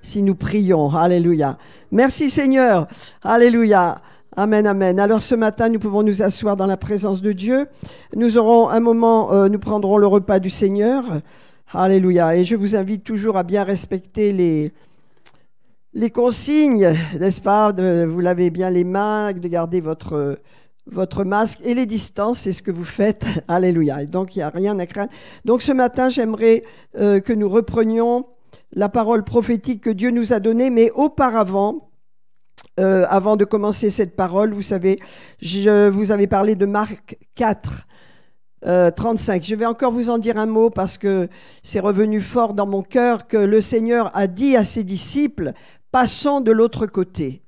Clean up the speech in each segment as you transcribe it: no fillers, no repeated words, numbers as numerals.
si nous prions. Alléluia. Merci Seigneur. Alléluia. Amen, amen. Alors ce matin, nous pouvons nous asseoir dans la présence de Dieu. Nous aurons un moment, nous prendrons le repas du Seigneur. Alléluia. Et je vous invite toujours à bien respecter les consignes, n'est-ce pas? Vous lavez bien les mains, de garder votre masque et les distances, c'est ce que vous faites. Alléluia. Et donc, il n'y a rien à craindre. Donc ce matin, j'aimerais que nous reprenions la parole prophétique que Dieu nous a donnée, mais auparavant, avant de commencer cette parole, vous savez, je vous avais parlé de Marc 4, 35. Je vais encore vous en dire un mot parce que c'est revenu fort dans mon cœur que le Seigneur a dit à ses disciples, passons de l'autre côté.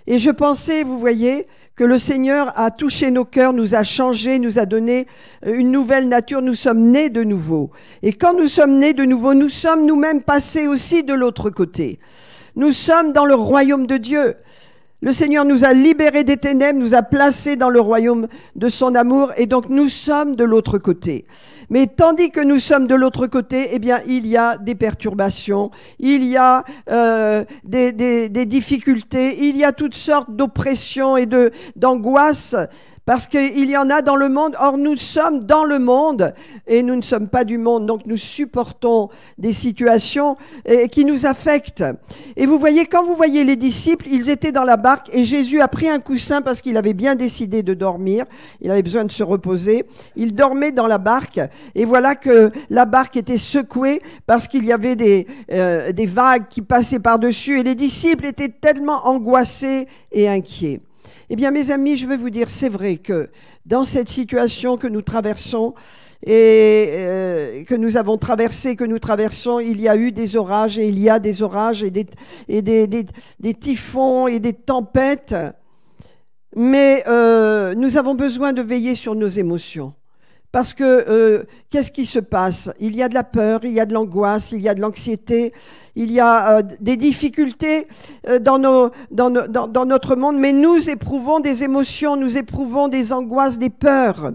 Et je pensais, vous voyez, que le Seigneur a touché nos cœurs, nous a changés, nous a donné une nouvelle nature, nous sommes nés de nouveau. Et quand nous sommes nés de nouveau, nous sommes nous-mêmes passés aussi de l'autre côté. Nous sommes dans le royaume de Dieu. Le Seigneur nous a libérés des ténèbres, nous a placés dans le royaume de son amour et donc nous sommes de l'autre côté. Mais tandis que nous sommes de l'autre côté, eh bien, il y a des perturbations, il y a des difficultés, il y a toutes sortes d'oppressions et d'angoisses. Parce qu'il y en a dans le monde. Or, nous sommes dans le monde et nous ne sommes pas du monde. Donc, nous supportons des situations qui nous affectent. Et vous voyez, quand vous voyez les disciples, ils étaient dans la barque et Jésus a pris un coussin parce qu'il avait bien décidé de dormir. Il avait besoin de se reposer. Il dormait dans la barque et voilà que la barque était secouée parce qu'il y avait des vagues qui passaient par-dessus et les disciples étaient tellement angoissés et inquiets. Eh bien, mes amis, je vais vous dire, c'est vrai que dans cette situation que nous traversons et que nous avons traversée, que nous traversons, il y a eu des orages et il y a des orages et des typhons et des tempêtes. Mais nous avons besoin de veiller sur nos émotions. Parce que qu'est-ce qui se passe? Il y a de la peur, il y a de l'angoisse, il y a de l'anxiété, il y a des difficultés dans notre monde, mais nous éprouvons des émotions, nous éprouvons des angoisses, des peurs.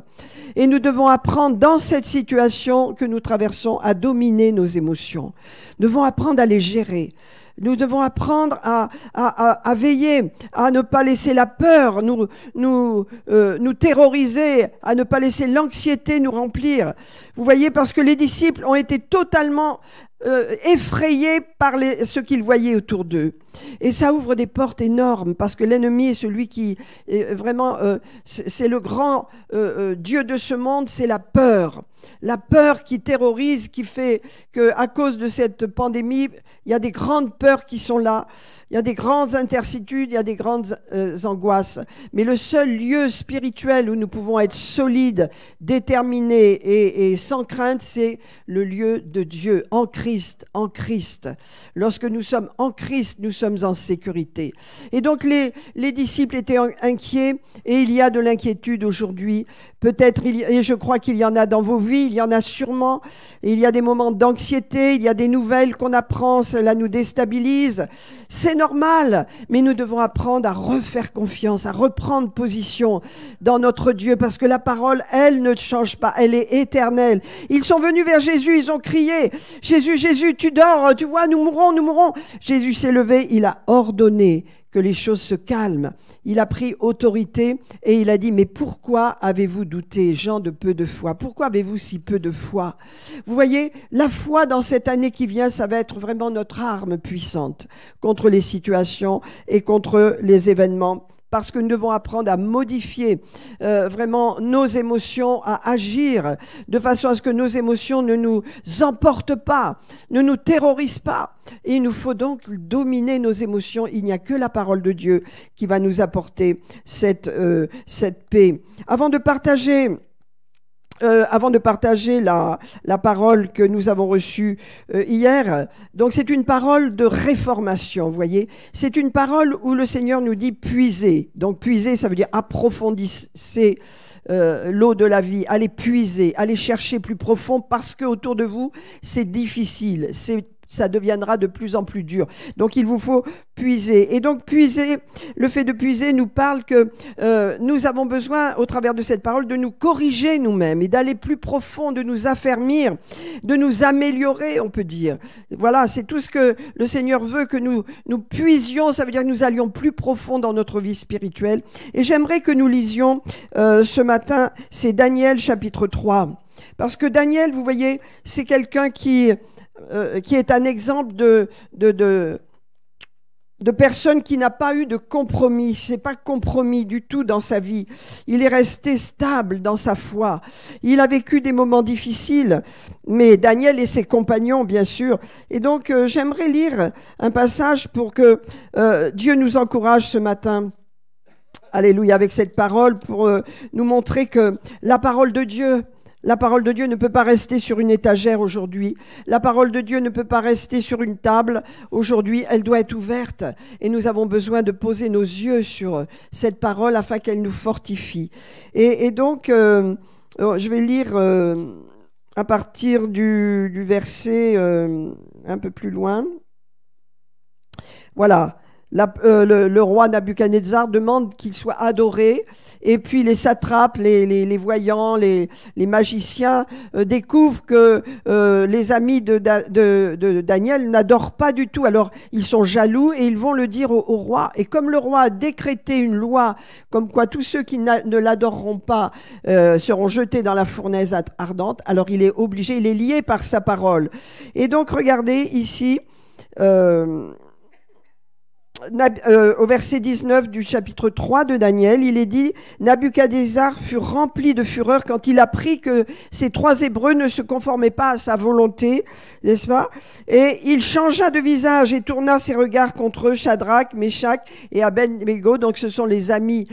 Et nous devons apprendre dans cette situation que nous traversons à dominer nos émotions. Nous devons apprendre à les gérer. Nous devons apprendre à veiller, à ne pas laisser la peur nous terroriser, à ne pas laisser l'anxiété nous remplir. Vous voyez, parce que les disciples ont été totalement effrayés par ce qu'ils voyaient autour d'eux. Et ça ouvre des portes énormes parce que l'ennemi est celui qui est vraiment, c'est le grand Dieu de ce monde, c'est la peur. La peur qui terrorise, qui fait qu'à cause de cette pandémie, il y a des grandes peurs qui sont là, il y a des grandes incertitudes, il y a des grandes angoisses. Mais le seul lieu spirituel où nous pouvons être solides, déterminés et sans crainte, c'est le lieu de Dieu, en Christ, en Christ. Lorsque nous sommes en Christ, nous sommes en sécurité. Et donc les disciples étaient inquiets et il y a de l'inquiétude aujourd'hui. Peut-être, et je crois qu'il y en a dans vos vies, il y en a sûrement. Et il y a des moments d'anxiété, il y a des nouvelles qu'on apprend, cela nous déstabilise. C'est normal, mais nous devons apprendre à refaire confiance, à reprendre position dans notre Dieu, parce que la parole, elle ne change pas, elle est éternelle. Ils sont venus vers Jésus, ils ont crié, « Jésus, Jésus, tu dors, tu vois, nous mourrons, nous mourrons !» Jésus s'est levé, il a ordonné que les choses se calment. Il a pris autorité et il a dit, mais pourquoi avez-vous douté, gens de peu de foi? Pourquoi avez-vous si peu de foi? Vous voyez, la foi dans cette année qui vient, ça va être vraiment notre arme puissante contre les situations et contre les événements. Parce que nous devons apprendre à modifier vraiment nos émotions, à agir de façon à ce que nos émotions ne nous emportent pas, ne nous terrorisent pas. Et il nous faut donc dominer nos émotions. Il n'y a que la parole de Dieu qui va nous apporter cette paix. Avant de partager la parole que nous avons reçue hier, donc c'est une parole de réformation, vous voyez. C'est une parole où le Seigneur nous dit puiser. Donc puiser, ça veut dire approfondissez l'eau de la vie, allez puiser, allez chercher plus profond parce que autour de vous, c'est difficile, c'est ça deviendra de plus en plus dur. Donc il vous faut puiser. Et donc puiser, le fait de puiser nous parle que nous avons besoin, au travers de cette parole, de nous corriger nous-mêmes et d'aller plus profond, de nous affermir, de nous améliorer, on peut dire. Voilà, c'est tout ce que le Seigneur veut, que nous puisions, ça veut dire que nous allions plus profond dans notre vie spirituelle. Et j'aimerais que nous lisions ce matin, c'est Daniel chapitre 3. Parce que Daniel, vous voyez, c'est quelqu'un qui est un exemple de personne qui n'a pas eu de compromis. C'est pas compromis du tout dans sa vie. Il est resté stable dans sa foi. Il a vécu des moments difficiles, mais Daniel et ses compagnons, bien sûr. Et donc, j'aimerais lire un passage pour que Dieu nous encourage ce matin. Alléluia, avec cette parole, pour nous montrer que la parole de Dieu ne peut pas rester sur une étagère aujourd'hui. La parole de Dieu ne peut pas rester sur une table aujourd'hui. Elle doit être ouverte. Et nous avons besoin de poser nos yeux sur cette parole afin qu'elle nous fortifie. Et donc, je vais lire à partir du verset un peu plus loin. Voilà. Le roi Nabuchodonosor demande qu'il soit adoré, et puis les satrapes, les voyants, les magiciens découvrent que les amis de Daniel n'adorent pas du tout. Alors ils sont jaloux et ils vont le dire au roi. Et comme le roi a décrété une loi comme quoi tous ceux qui ne l'adoreront pas seront jetés dans la fournaise ardente, alors il est obligé, il est lié par sa parole. Et donc regardez ici. Au verset 19 du chapitre 3 de Daniel, il est dit « Nabuchodonosor fut rempli de fureur quand il apprit que ces 3 Hébreux ne se conformaient pas à sa volonté, n'est-ce pas? Et il changea de visage et tourna ses regards contre eux, Shadrach, Meshach et Abednego, donc ce sont les amis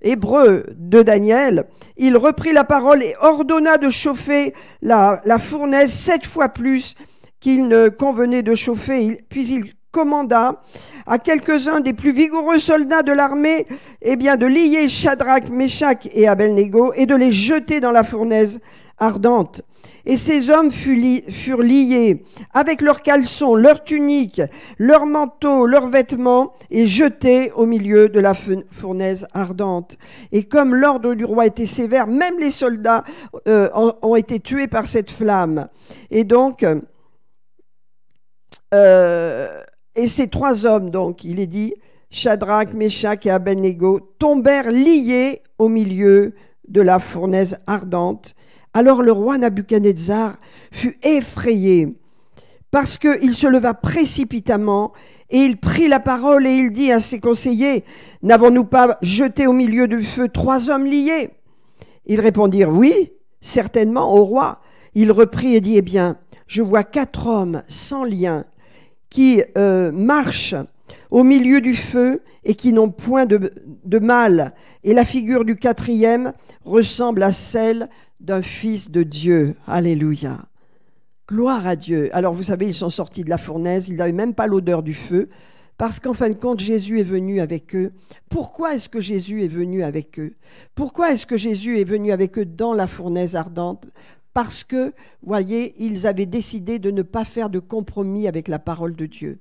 hébreux de Daniel. Il reprit la parole et ordonna de chauffer la fournaise 7 fois plus qu'il ne convenait de chauffer. Puis il commanda à quelques-uns des plus vigoureux soldats de l'armée, de lier Shadrach, Meshach et Abednego et de les jeter dans la fournaise ardente. Et ces hommes furent liés avec leurs caleçons, leurs tuniques, leurs manteaux, leurs vêtements et jetés au milieu de la fournaise ardente. Et comme l'ordre du roi était sévère, même les soldats ont été tués par cette flamme. Et donc, et ces 3 hommes, donc, il est dit, Shadrach, Meshach et Abednego, tombèrent liés au milieu de la fournaise ardente. Alors le roi Nabuchodonosor fut effrayé parce qu'il se leva précipitamment et il prit la parole et il dit à ses conseillers, « N'avons-nous pas jeté au milieu du feu 3 hommes liés ?» Ils répondirent, « Oui, certainement, au roi. » Il reprit et dit, « Eh bien, je vois 4 hommes sans lien qui marchent au milieu du feu et qui n'ont point de mal. Et la figure du 4e ressemble à celle d'un fils de Dieu. » Alléluia. Gloire à Dieu. Alors vous savez, ils sont sortis de la fournaise, ils n'avaient même pas l'odeur du feu, parce qu'en fin de compte, Jésus est venu avec eux. Pourquoi est-ce que Jésus est venu avec eux? Pourquoi est-ce que Jésus est venu avec eux dans la fournaise ardente? Parce que, voyez, ils avaient décidé de ne pas faire de compromis avec la parole de Dieu.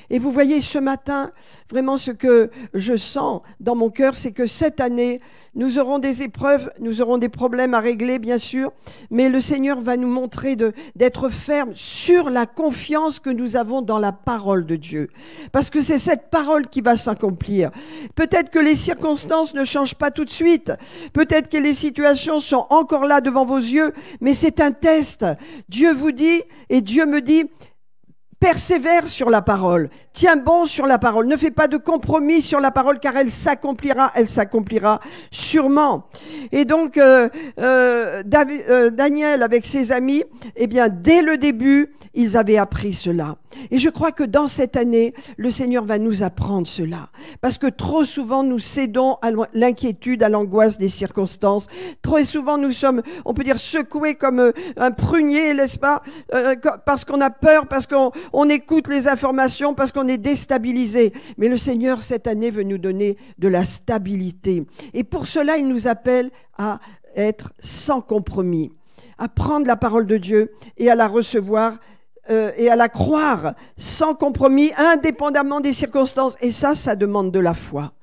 Et vous voyez, ce matin, vraiment ce que je sens dans mon cœur, c'est que cette année, nous aurons des épreuves, nous aurons des problèmes à régler, bien sûr, mais le Seigneur va nous montrer d'être fermes sur la confiance que nous avons dans la parole de Dieu. Parce que c'est cette parole qui va s'accomplir. Peut-être que les circonstances ne changent pas tout de suite. Peut-être que les situations sont encore là devant vos yeux, mais c'est un test. Dieu vous dit, et Dieu me dit, persévère sur la parole, tiens bon sur la parole, ne fais pas de compromis sur la parole car elle s'accomplira sûrement. Et donc Daniel avec ses amis, dès le début, ils avaient appris cela. Et je crois que dans cette année, le Seigneur va nous apprendre cela. Parce que trop souvent, nous cédons à l'inquiétude, à l'angoisse des circonstances. Trop souvent, nous sommes, on peut dire, secoués comme un prunier, n'est-ce pas? Parce qu'on a peur, parce qu'on écoute les informations, parce qu'on est déstabilisé. Mais le Seigneur, cette année, veut nous donner de la stabilité. Et pour cela, il nous appelle à être sans compromis, à prendre la parole de Dieu et à la recevoir et à la croire sans compromis, indépendamment des circonstances. Et ça demande de la foi.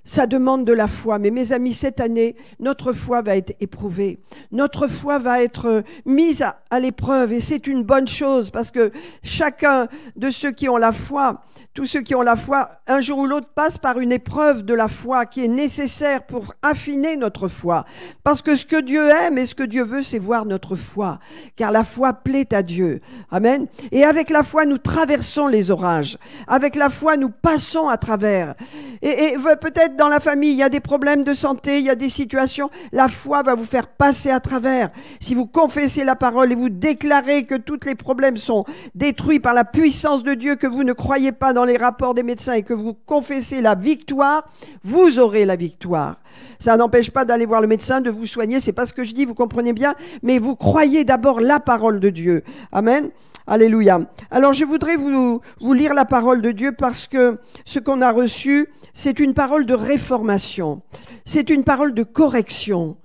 Ça demande de la foi. Mais mes amis, cette année, notre foi va être éprouvée. Notre foi va être mise à l'épreuve. Et c'est une bonne chose parce que chacun de ceux qui ont la foi, tous ceux qui ont la foi, un jour ou l'autre, passent par une épreuve de la foi qui est nécessaire pour affiner notre foi. Parce que ce que Dieu aime et ce que Dieu veut, c'est voir notre foi. Car la foi plaît à Dieu. Amen. Et avec la foi, nous traversons les orages. Avec la foi, nous passons à travers. Et peut-être dans la famille, il y a des problèmes de santé, il y a des situations. La foi va vous faire passer à travers. Si vous confessez la parole et vous déclarez que tous les problèmes sont détruits par la puissance de Dieu, que vous ne croyez pas dans les rapports des médecins et que vous confessez la victoire, vous aurez la victoire. Ça n'empêche pas d'aller voir le médecin, de vous soigner, c'est pas ce que je dis, vous comprenez bien, mais vous croyez d'abord la parole de Dieu. Amen. Alléluia. Alors je voudrais vous lire la parole de Dieu parce que ce qu'on a reçu, c'est une parole de réformation, c'est une parole de correction.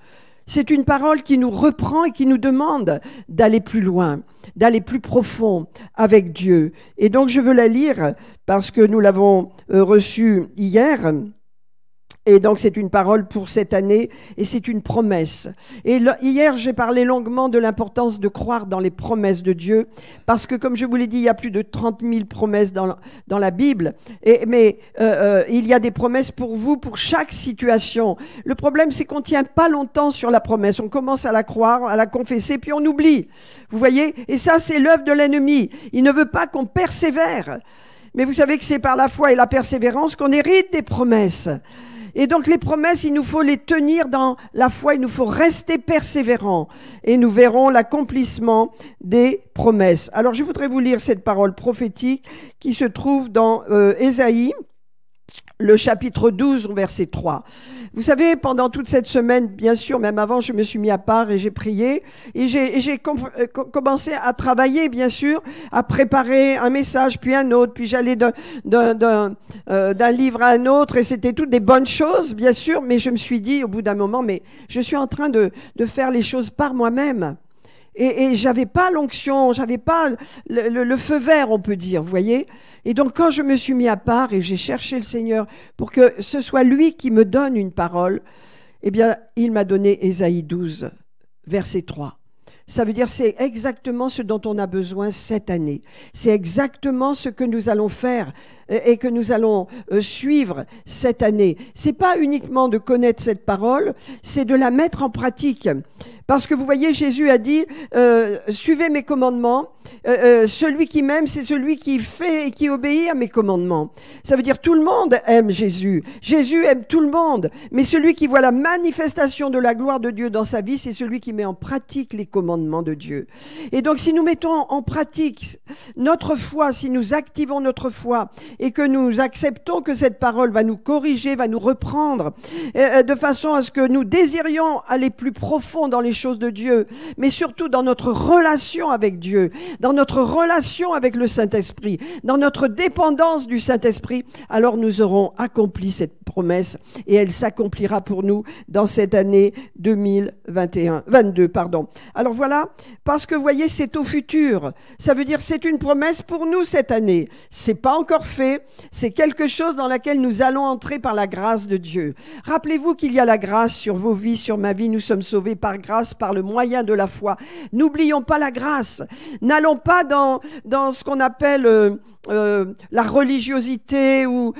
C'est une parole qui nous reprend et qui nous demande d'aller plus loin, d'aller plus profond avec Dieu. Et donc je veux la lire parce que nous l'avons reçue hier. Et donc c'est une parole pour cette année et c'est une promesse. Et hier j'ai parlé longuement de l'importance de croire dans les promesses de Dieu parce que comme je vous l'ai dit, il y a plus de 30 000 promesses dans la Bible. Mais il y a des promesses pour vous, pour chaque situation. Le problème c'est qu'on ne tient pas longtemps sur la promesse. On commence à la croire, à la confesser, puis on oublie. Vous voyez? Et ça c'est l'œuvre de l'ennemi. Il ne veut pas qu'on persévère. Mais vous savez que c'est par la foi et la persévérance qu'on hérite des promesses. Et donc les promesses, il nous faut les tenir dans la foi, il nous faut rester persévérants et nous verrons l'accomplissement des promesses. Alors je voudrais vous lire cette parole prophétique qui se trouve dans Ésaïe, le chapitre 12, verset 3. Vous savez, pendant toute cette semaine, bien sûr, même avant, je me suis mis à part et j'ai prié. Et j'ai commencé à travailler, bien sûr, à préparer un message, puis un autre. Puis j'allais d'un livre à un autre. Et c'était toutes des bonnes choses, bien sûr. Mais je me suis dit, au bout d'un moment, mais je suis en train de faire les choses par moi-même. Et j'avais pas l'onction, j'avais pas le feu vert, on peut dire, vous voyez. Et donc, quand je me suis mis à part et j'ai cherché le Seigneur pour que ce soit lui qui me donne une parole, eh bien, il m'a donné Ésaïe 12, verset 3. Ça veut dire c'est exactement ce dont on a besoin cette année. C'est exactement ce que nous allons faire et que nous allons suivre cette année. C'est pas uniquement de connaître cette parole, c'est de la mettre en pratique. Parce que vous voyez, Jésus a dit, suivez mes commandements. Celui qui m'aime, c'est celui qui fait et qui obéit à mes commandements. Ça veut dire tout le monde aime Jésus. Jésus aime tout le monde. Mais celui qui voit la manifestation de la gloire de Dieu dans sa vie, c'est celui qui met en pratique les commandements de Dieu. Et donc, si nous mettons en pratique notre foi, si nous activons notre foi et que nous acceptons que cette parole va nous corriger, va nous reprendre, de façon à ce que nous désirions aller plus profond dans les choses de Dieu, mais surtout dans notre relation avec Dieu, dans notre relation avec le Saint-Esprit, dans notre dépendance du Saint-Esprit, alors nous aurons accompli cette promesse et elle s'accomplira pour nous dans cette année 2022. Alors voilà, parce que vous voyez, c'est au futur. Ça veut dire c'est une promesse pour nous cette année. C'est pas encore fait, c'est quelque chose dans laquelle nous allons entrer par la grâce de Dieu. Rappelez-vous qu'il y a la grâce sur vos vies, sur ma vie. Nous sommes sauvés par grâce, par le moyen de la foi. N'oublions pas la grâce. N'allons pas dans ce qu'on appelle la religiosité où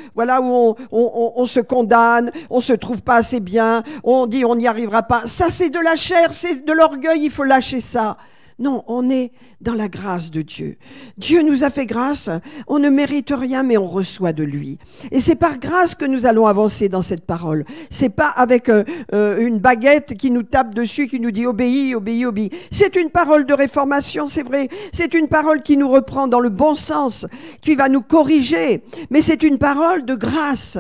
on se condamne, on se trouve pas assez bien, on dit on n'y arrivera pas. Ça c'est de la chair, c'est de l'orgueil, il faut lâcher ça. Non, on est dans la grâce de Dieu. Dieu nous a fait grâce, on ne mérite rien, mais on reçoit de lui. Et c'est par grâce que nous allons avancer dans cette parole. C'est pas avec une baguette qui nous tape dessus, qui nous dit obéis, obéis, obéis. C'est une parole de réformation, c'est vrai. C'est une parole qui nous reprend dans le bon sens, qui va nous corriger. Mais c'est une parole de grâce,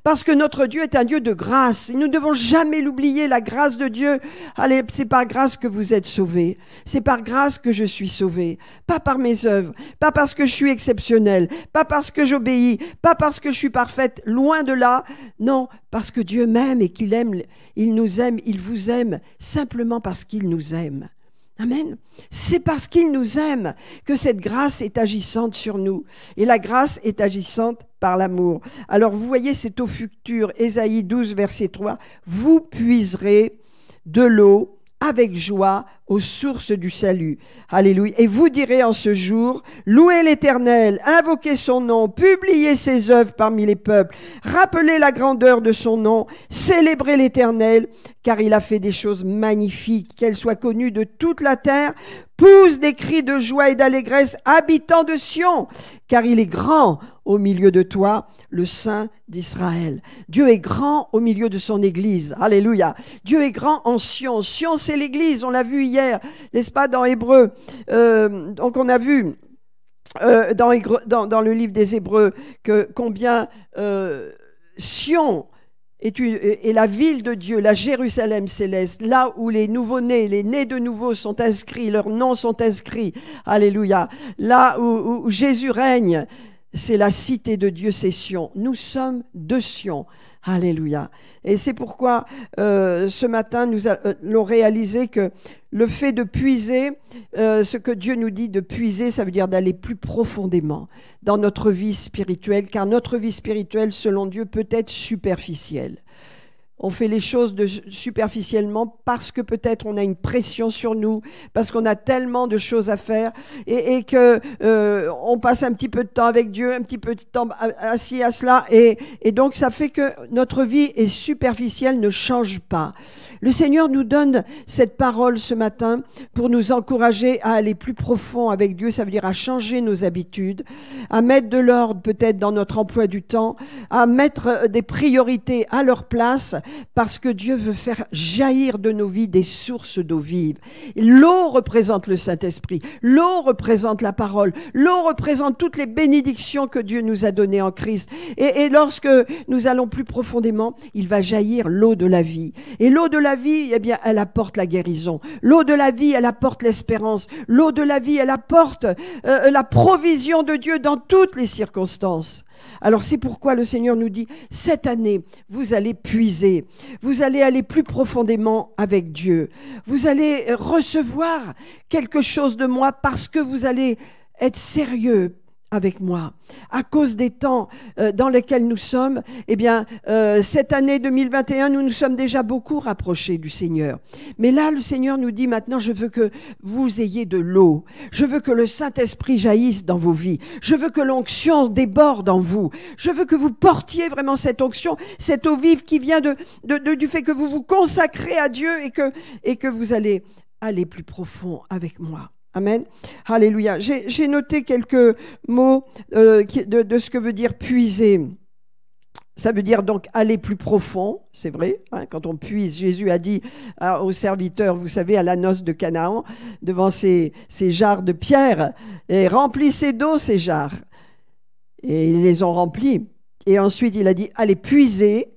parce que notre Dieu est un Dieu de grâce. Et nous ne devons jamais l'oublier, la grâce de Dieu. Allez, c'est par grâce que vous êtes sauvés. C'est par grâce que je suis sauvé, pas par mes œuvres, pas parce que je suis exceptionnelle, pas parce que j'obéis, pas parce que je suis parfaite, loin de là. Non, parce que Dieu m'aime et qu'il aime, il nous aime, il vous aime, simplement parce qu'il nous aime. Amen. C'est parce qu'il nous aime que cette grâce est agissante sur nous. Et la grâce est agissante par l'amour. Alors vous voyez, c'est au futur, Ésaïe 12, verset 3, « Vous puiserez de l'eau avec joie aux sources du salut. » Alléluia. Et vous direz en ce jour, louez l'Éternel, invoquez son nom, publiez ses œuvres parmi les peuples, rappelez la grandeur de son nom, célébrez l'Éternel, car il a fait des choses magnifiques, qu'elles soient connues de toute la terre. Pousse des cris de joie et d'allégresse, habitants de Sion, car il est grand au milieu de toi, le Saint d'Israël. Dieu est grand au milieu de son Église. Alléluia. Dieu est grand en Sion. Sion, c'est l'Église, on l'a vu hier, n'est-ce pas, dans Hébreux. Donc on a vu dans le livre des Hébreux que combien Sion est la ville de Dieu, la Jérusalem céleste, là où les nouveau-nés, les nés de nouveau sont inscrits, leurs noms sont inscrits. Alléluia. Là où Jésus règne, c'est la cité de Dieu, c'est Sion. Nous sommes de Sion. Alléluia. Et c'est pourquoi ce matin, nous allons réaliser que le fait de puiser, ce que Dieu nous dit de puiser, ça veut dire d'aller plus profondément dans notre vie spirituelle, car notre vie spirituelle, selon Dieu, peut être superficielle. On fait les choses superficiellement parce que peut-être on a une pression sur nous, parce qu'on a tellement de choses à faire et que on passe un petit peu de temps avec Dieu, un petit peu de temps assis à cela et donc ça fait que notre vie est superficielle, ne change pas. Le Seigneur nous donne cette parole ce matin pour nous encourager à aller plus profond avec Dieu, ça veut dire à changer nos habitudes, à mettre de l'ordre peut-être dans notre emploi du temps, à mettre des priorités à leur place, parce que Dieu veut faire jaillir de nos vies des sources d'eau vive. L'eau représente le Saint-Esprit, l'eau représente la parole, l'eau représente toutes les bénédictions que Dieu nous a données en Christ. Et lorsque nous allons plus profondément, il va jaillir l'eau de la vie. Et l'eau de la vie, eh bien, elle apporte la guérison. L'eau de la vie, elle apporte l'espérance. L'eau de la vie, elle apporte la provision de Dieu dans toutes les circonstances. Alors c'est pourquoi le Seigneur nous dit, cette année, vous allez puiser, vous allez aller plus profondément avec Dieu, vous allez recevoir quelque chose de moi parce que vous allez être sérieux avec moi. À cause des temps dans lesquels nous sommes, eh bien, cette année 2021, nous nous sommes déjà beaucoup rapprochés du Seigneur. Mais là, le Seigneur nous dit maintenant, je veux que vous ayez de l'eau. Je veux que le Saint-Esprit jaillisse dans vos vies. Je veux que l'onction déborde en vous. Je veux que vous portiez vraiment cette onction, cette eau vive qui vient du fait que vous vous consacrez à Dieu et que vous allez aller plus profond avec moi. Amen. Alléluia. J'ai noté quelques mots de ce que veut dire puiser. Ça veut dire donc aller plus profond, c'est vrai. Hein, quand on puise, Jésus a dit aux serviteurs, vous savez, à la noce de Canaan, devant ces jarres de pierre, et remplissez d'eau ces jarres. Et ils les ont remplis. Et ensuite, il a dit, allez puiser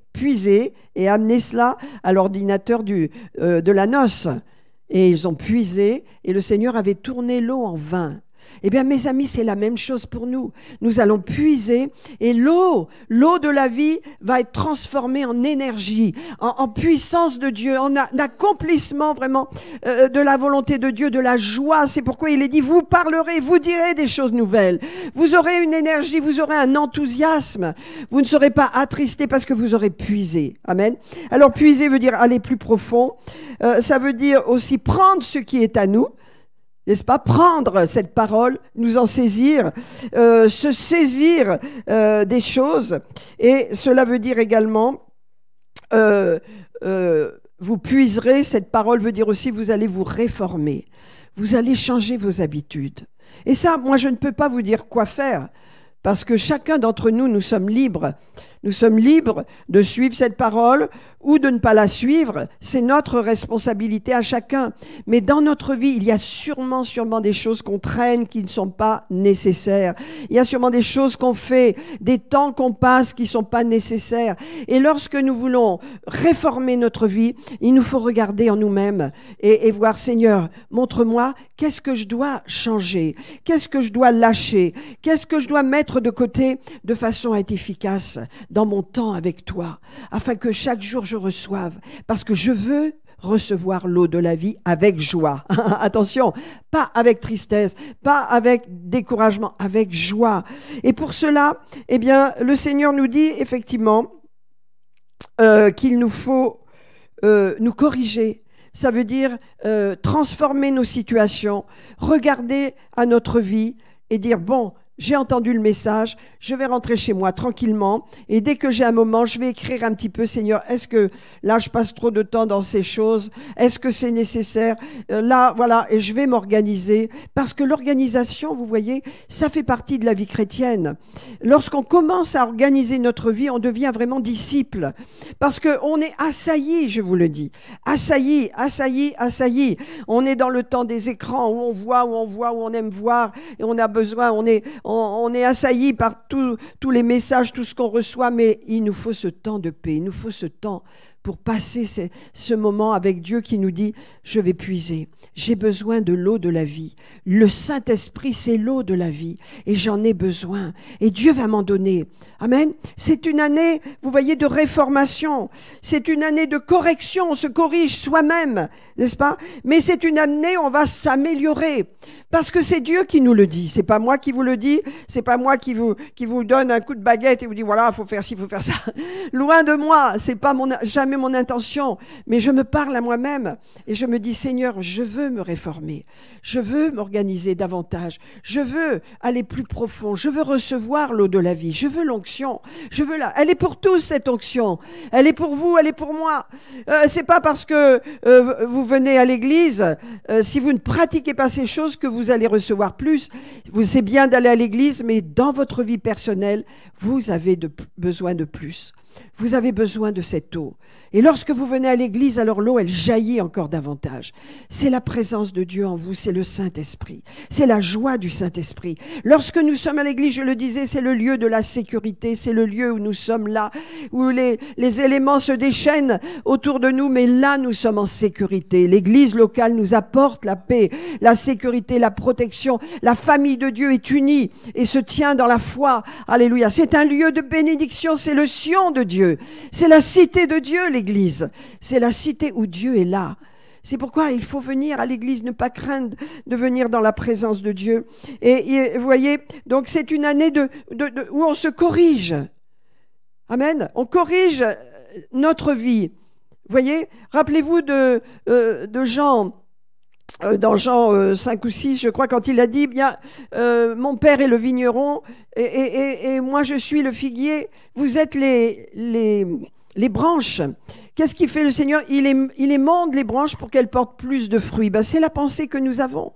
et amenez cela à l'ordinateur de la noce. Et ils ont puisé, et le Seigneur avait tourné l'eau en vin. Eh bien, mes amis, c'est la même chose pour nous. Nous allons puiser, et l'eau de la vie va être transformée en énergie, en puissance de Dieu, en accomplissement vraiment de la volonté de Dieu, de la joie. C'est pourquoi il est dit, vous parlerez, vous direz des choses nouvelles. Vous aurez une énergie, vous aurez un enthousiasme. Vous ne serez pas attristés parce que vous aurez puisé. Amen. Alors, puiser veut dire aller plus profond. Ça veut dire aussi prendre ce qui est à nous. N'est-ce pas? Prendre cette parole, nous en saisir, se saisir des choses. Et cela veut dire également, vous puiserez, cette parole veut dire aussi, vous allez vous réformer. Vous allez changer vos habitudes. Et ça, moi, je ne peux pas vous dire quoi faire, parce que chacun d'entre nous, nous sommes libres. Nous sommes libres de suivre cette parole ou de ne pas la suivre. C'est notre responsabilité à chacun. Mais dans notre vie, il y a sûrement des choses qu'on traîne qui ne sont pas nécessaires. Il y a sûrement des choses qu'on fait, des temps qu'on passe qui ne sont pas nécessaires. Et lorsque nous voulons réformer notre vie, il nous faut regarder en nous-mêmes et voir, Seigneur, montre-moi qu'est-ce que je dois changer, qu'est-ce que je dois lâcher, qu'est-ce que je dois mettre de côté de façon à être efficace dans mon temps avec toi, afin que chaque jour je reçoive, parce que je veux recevoir l'eau de la vie avec joie. Attention, pas avec tristesse, pas avec découragement, avec joie. Et pour cela, eh bien, le Seigneur nous dit effectivement qu'il nous faut nous corriger. Ça veut dire transformer nos situations, regarder à notre vie et dire, bon, j'ai entendu le message, je vais rentrer chez moi tranquillement et dès que j'ai un moment, je vais écrire un petit peu, Seigneur, est-ce que là, je passe trop de temps dans ces choses? Est-ce que c'est nécessaire? Là, voilà, et je vais m'organiser parce que l'organisation, vous voyez, ça fait partie de la vie chrétienne. Lorsqu'on commence à organiser notre vie, on devient vraiment disciple parce qu'on est assailli, je vous le dis, assailli. On est dans le temps des écrans où on voit, où on aime voir et on a besoin, on est assailli par tous les messages, tout ce qu'on reçoit, mais il nous faut ce temps de paix, il nous faut ce temps pour passer ce moment avec Dieu qui nous dit « Je vais puiser, j'ai besoin de l'eau de la vie. Le Saint-Esprit, c'est l'eau de la vie et j'en ai besoin et Dieu va m'en donner. » Amen. C'est une année, vous voyez, de réformation. C'est une année de correction, on se corrige soi-même, n'est-ce pas? Mais c'est une année où on va s'améliorer parce que c'est Dieu qui nous le dit. C'est pas moi qui vous le dis, c'est pas moi qui vous donne un coup de baguette et vous dit voilà, il faut faire ci, il faut faire ça. Loin de moi, c'est pas jamais mon intention, mais je me parle à moi-même et je me dis Seigneur, je veux me réformer, je veux m'organiser davantage, je veux aller plus profond, je veux recevoir l'eau de la vie, je veux l'onction, je veux elle est pour tous cette onction, elle est pour vous, elle est pour moi. C'est pas parce que vous venez à l'église, si vous ne pratiquez pas ces choses que vous allez recevoir plus. C'est bien d'aller à l'église, mais dans votre vie personnelle, vous avez besoin de plus. Vous avez besoin de cette eau. Et lorsque vous venez à l'église, alors l'eau, elle jaillit encore davantage. C'est la présence de Dieu en vous, c'est le Saint-Esprit. C'est la joie du Saint-Esprit. Lorsque nous sommes à l'église, je le disais, c'est le lieu de la sécurité, c'est le lieu où nous sommes là, où les éléments se déchaînent autour de nous, mais là, nous sommes en sécurité. L'église locale nous apporte la paix, la sécurité, la protection. La famille de Dieu est unie et se tient dans la foi. Alléluia. C'est un lieu de bénédiction, c'est le Sion de Dieu. C'est la cité de Dieu, l'église. C'est la cité où Dieu est là. C'est pourquoi il faut venir à l'église, ne pas craindre de venir dans la présence de Dieu. Et vous voyez, donc c'est une année où on se corrige. Amen. On corrige notre vie. Vous voyez, rappelez-vous de Jean. Dans Jean 5 ou 6, je crois, quand il a dit, bien, mon père est le vigneron et moi je suis le figuier, vous êtes les branches. Qu'est-ce qu'il fait le Seigneur? Il émonde les branches pour qu'elles portent plus de fruits. Ben, c'est la pensée que nous avons.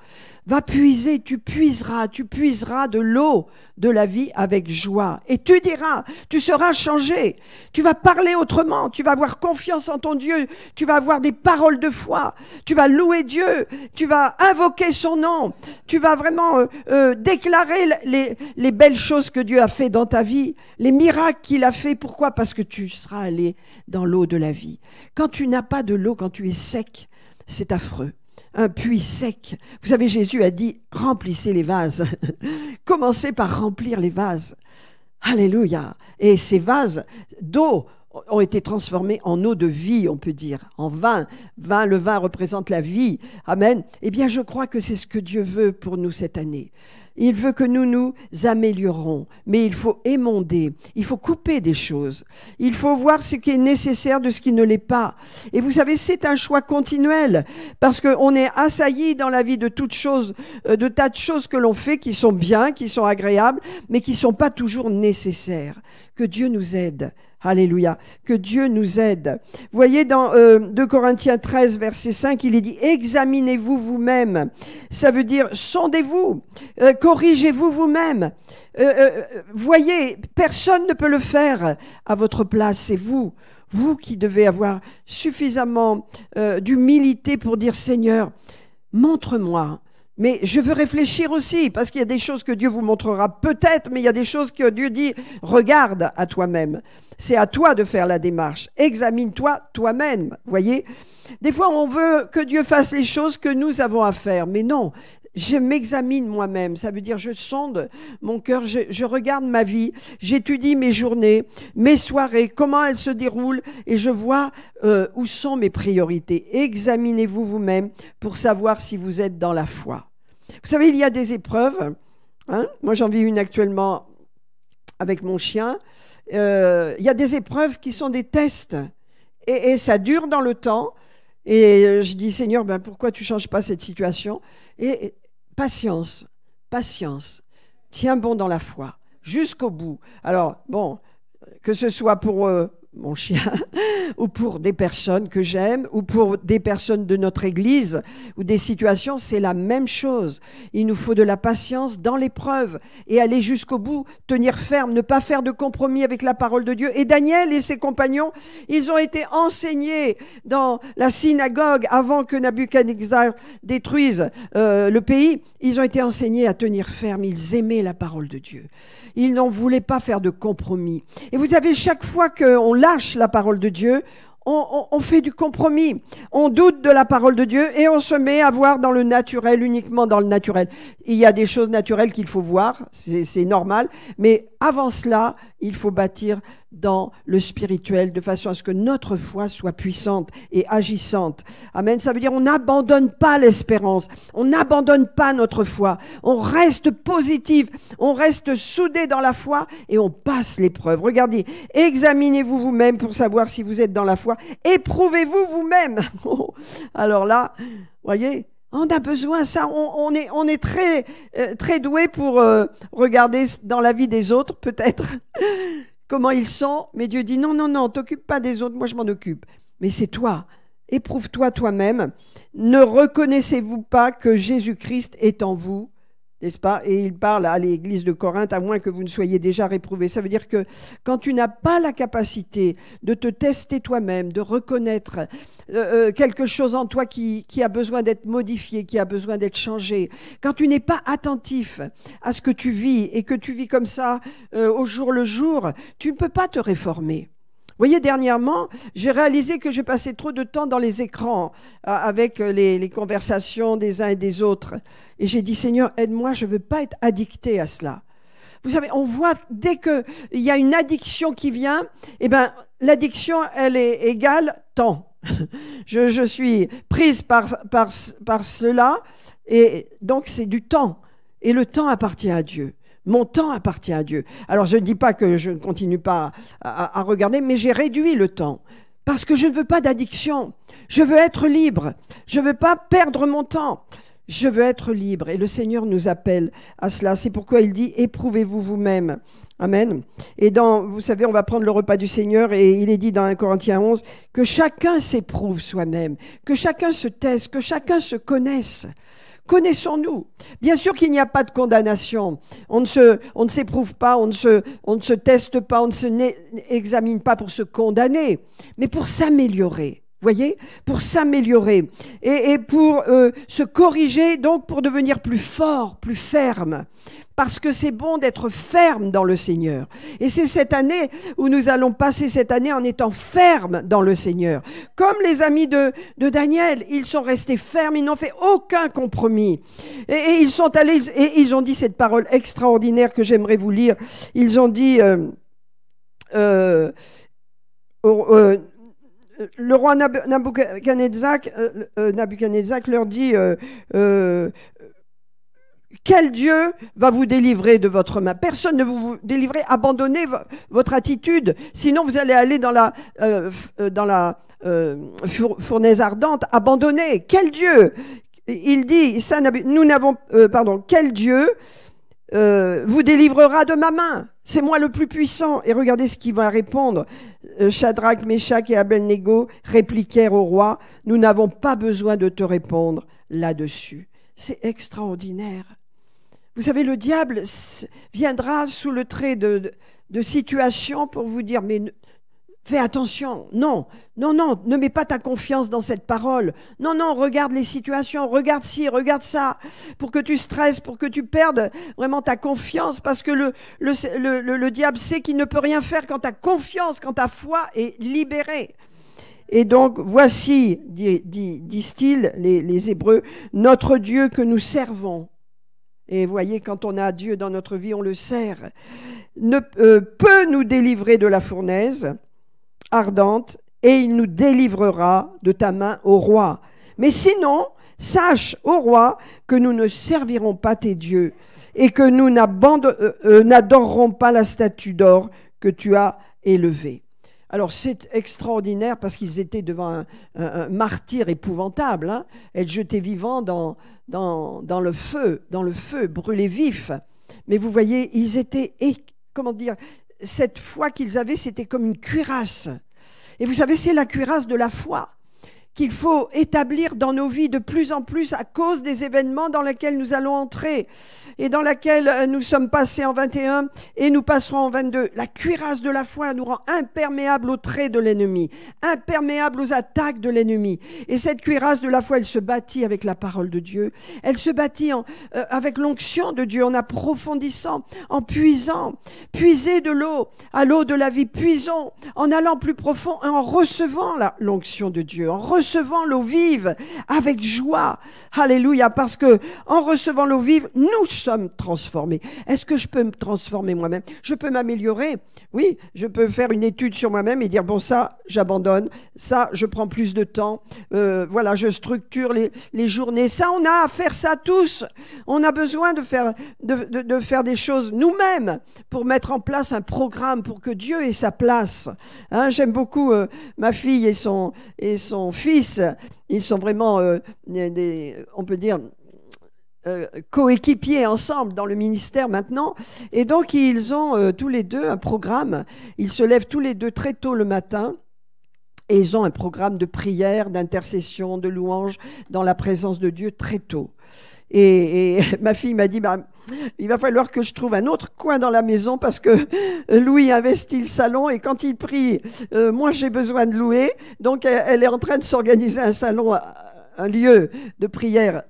Va puiser, tu puiseras de l'eau de la vie avec joie. Et tu diras, tu seras changé. Tu vas parler autrement, tu vas avoir confiance en ton Dieu, tu vas avoir des paroles de foi, tu vas louer Dieu, tu vas invoquer son nom, tu vas vraiment déclarer les belles choses que Dieu a fait dans ta vie, les miracles qu'il a fait. Pourquoi? Parce que tu seras allé dans l'eau de la vie. Quand tu n'as pas de l'eau, quand tu es sec, c'est affreux. Un puits sec. Vous savez, Jésus a dit, remplissez les vases. Commencez par remplir les vases. Alléluia. Et ces vases d'eau ont été transformés en eau de vie, on peut dire, en vin. Le vin représente la vie. Amen. Eh bien, je crois que c'est ce que Dieu veut pour nous cette année. Il veut que nous nous améliorons, mais il faut émonder, il faut couper des choses. Il faut voir ce qui est nécessaire de ce qui ne l'est pas. Et vous savez, c'est un choix continuel, parce qu'on est assailli dans la vie de toutes choses, de tas de choses que l'on fait qui sont bien, qui sont agréables, mais qui ne sont pas toujours nécessaires. Que Dieu nous aide. Alléluia. Que Dieu nous aide. Vous voyez, dans 2 Corinthiens 13, verset 5, il est dit « Examinez-vous vous-même ». Ça veut dire « Sondez-vous, corrigez-vous vous-même ». Voyez, personne ne peut le faire à votre place, c'est vous. Vous qui devez avoir suffisamment d'humilité pour dire « Seigneur, montre-moi ». Mais je veux réfléchir aussi, parce qu'il y a des choses que Dieu vous montrera peut-être, mais il y a des choses que Dieu dit, regarde à toi-même. C'est à toi de faire la démarche. Examine-toi toi-même, voyez. Des fois, on veut que Dieu fasse les choses que nous avons à faire, mais non. je m'examine moi-même. Ça veut dire je sonde mon cœur, je regarde ma vie, j'étudie mes journées, mes soirées, comment elles se déroulent et je vois où sont mes priorités. Examinez-vous vous-même pour savoir si vous êtes dans la foi. Vous savez, il y a des épreuves. Hein? Moi, j'en vis une actuellement avec mon chien. Il y a des épreuves qui sont des tests et ça dure dans le temps. Et je dis, Seigneur, ben, pourquoi tu ne changes pas cette situation? Et patience, patience. Tiens bon dans la foi, jusqu'au bout. Alors, bon, que ce soit pour mon chien, ou pour des personnes que j'aime, ou pour des personnes de notre Église, ou des situations, c'est la même chose. Il nous faut de la patience dans l'épreuve et aller jusqu'au bout, tenir ferme, ne pas faire de compromis avec la parole de Dieu. Et Daniel et ses compagnons, ils ont été enseignés dans la synagogue avant que Nabuchodonosor détruise le pays. Ils ont été enseignés à tenir ferme, ils aimaient la parole de Dieu. Ils n'en voulaient pas faire de compromis. Et vous savez, chaque fois qu'on lâche la parole de Dieu, on fait du compromis. On doute de la parole de Dieu et on se met à voir dans le naturel, uniquement dans le naturel. Il y a des choses naturelles qu'il faut voir, c'est normal. Mais avant cela, il faut bâtir dans le spirituel de façon à ce que notre foi soit puissante et agissante. Amen. Ça veut dire on n'abandonne pas l'espérance, on n'abandonne pas notre foi, on reste positif, on reste soudé dans la foi et on passe l'épreuve. Regardez, examinez-vous vous-même pour savoir si vous êtes dans la foi, éprouvez-vous vous-même. Alors là, voyez, on a besoin de ça, on est très doué pour regarder dans la vie des autres peut-être comment ils sont, mais Dieu dit non, t'occupe pas des autres, moi je m'en occupe. Mais c'est toi, éprouve-toi toi-même. Ne reconnaissez-vous pas que Jésus-Christ est en vous, n'est-ce pas? Et il parle à l'église de Corinthe, à moins que vous ne soyez déjà réprouvés. Ça veut dire que quand tu n'as pas la capacité de te tester toi-même, de reconnaître quelque chose en toi qui a besoin d'être modifié, qui a besoin d'être changé, quand tu n'es pas attentif à ce que tu vis et que tu vis comme ça au jour le jour, tu ne peux pas te réformer. Vous voyez, dernièrement, j'ai réalisé que je passais trop de temps dans les écrans avec les conversations des uns et des autres. Et j'ai dit, Seigneur, aide-moi, je ne veux pas être addicté à cela. Vous savez, on voit dès qu'il y a une addiction qui vient, eh ben, l'addiction, elle est égale temps. Je suis prise par cela et donc c'est du temps. Et le temps appartient à Dieu. Mon temps appartient à Dieu. Alors, je ne dis pas que je ne continue pas à regarder, mais j'ai réduit le temps parce que je ne veux pas d'addiction. Je veux être libre. Je ne veux pas perdre mon temps. Je veux être libre. Et le Seigneur nous appelle à cela. C'est pourquoi il dit « Éprouvez-vous vous-même ». Amen. Et vous savez, on va prendre le repas du Seigneur et il est dit dans 1 Corinthiens 11 que chacun s'éprouve soi-même, que chacun se teste, que chacun se connaisse. Connaissons-nous. Bien sûr qu'il n'y a pas de condamnation. On ne s'éprouve pas, on ne se teste pas, on ne examine pas pour se condamner, mais pour s'améliorer. Voyez, pour s'améliorer et pour se corriger, donc pour devenir plus fort, plus ferme. Parce que c'est bon d'être ferme dans le Seigneur. Et c'est cette année où nous allons passer cette année en étant fermes dans le Seigneur. Comme les amis de Daniel, ils sont restés fermes, ils n'ont fait aucun compromis. Et ils sont allés, et ils ont dit cette parole extraordinaire que j'aimerais vous lire. Ils ont dit, le roi Nabuchodonosor leur dit, quel Dieu va vous délivrer de votre main? Personne ne vous délivrer. Abandonnez votre attitude. Sinon, vous allez aller dans la fournaise ardente. Abandonnez. Quel Dieu? Il dit, ça, quel Dieu vous délivrera de ma main? C'est moi le plus puissant. Et regardez ce qu'il va répondre. Shadrach, Meshach et Abednego répliquèrent au roi, nous n'avons pas besoin de te répondre là-dessus. C'est extraordinaire. Vous savez, le diable viendra sous le trait de situations pour vous dire, mais fais attention, non, ne mets pas ta confiance dans cette parole. Non, regarde les situations, regarde ci, regarde ça, pour que tu stresses, pour que tu perdes vraiment ta confiance, parce que le diable sait qu'il ne peut rien faire quand ta confiance, quand ta foi est libérée. Et donc, voici, disent-ils, les Hébreux, notre Dieu que nous servons. Et voyez, quand on a Dieu dans notre vie, on le sert. Peut nous délivrer de la fournaise ardente, et il nous délivrera de ta main, ô roi. Mais sinon, sache, ô roi, que nous ne servirons pas tes dieux, et que nous n'adorerons pas la statue d'or que tu as élevée. Alors c'est extraordinaire parce qu'ils étaient devant un martyr épouvantable, hein, être jetés vivants dans le feu, brûlés vifs. Mais vous voyez, ils étaient, comment dire, cette foi qu'ils avaient, c'était comme une cuirasse. Et vous savez, c'est la cuirasse de la foi qu'il faut établir dans nos vies de plus en plus à cause des événements dans lesquels nous allons entrer et dans lesquels nous sommes passés en 21 et nous passerons en 22. La cuirasse de la foi nous rend imperméables aux traits de l'ennemi, imperméables aux attaques de l'ennemi. Et cette cuirasse de la foi, elle se bâtit avec la parole de Dieu, elle se bâtit avec l'onction de Dieu, en approfondissant, en puisant. Puisez de l'eau à l'eau de la vie, puisons en allant plus profond et en recevant l'onction de Dieu, en recevant l'eau vive avec joie. Alléluia, parce que en recevant l'eau vive, nous sommes transformés. Est-ce que je peux me transformer moi-même? Je peux m'améliorer. Oui, je peux faire une étude sur moi-même et dire, bon, ça, j'abandonne. Ça, je prends plus de temps. Voilà, je structure les journées. Ça, on a à faire ça tous. On a besoin de faire des choses nous-mêmes pour mettre en place un programme pour que Dieu ait sa place. Hein, j'aime beaucoup ma fille et son fils. Ils sont vraiment, on peut dire, coéquipiers ensemble dans le ministère maintenant. Et donc, ils ont tous les deux un programme. Ils se lèvent tous les deux très tôt le matin. Et ils ont un programme de prière, d'intercession, de louange dans la présence de Dieu très tôt. Et ma fille m'a dit, il va falloir que je trouve un autre coin dans la maison parce que Louis investit le salon et quand il prie, moi j'ai besoin de louer. Donc elle est en train de s'organiser un salon, un lieu de prière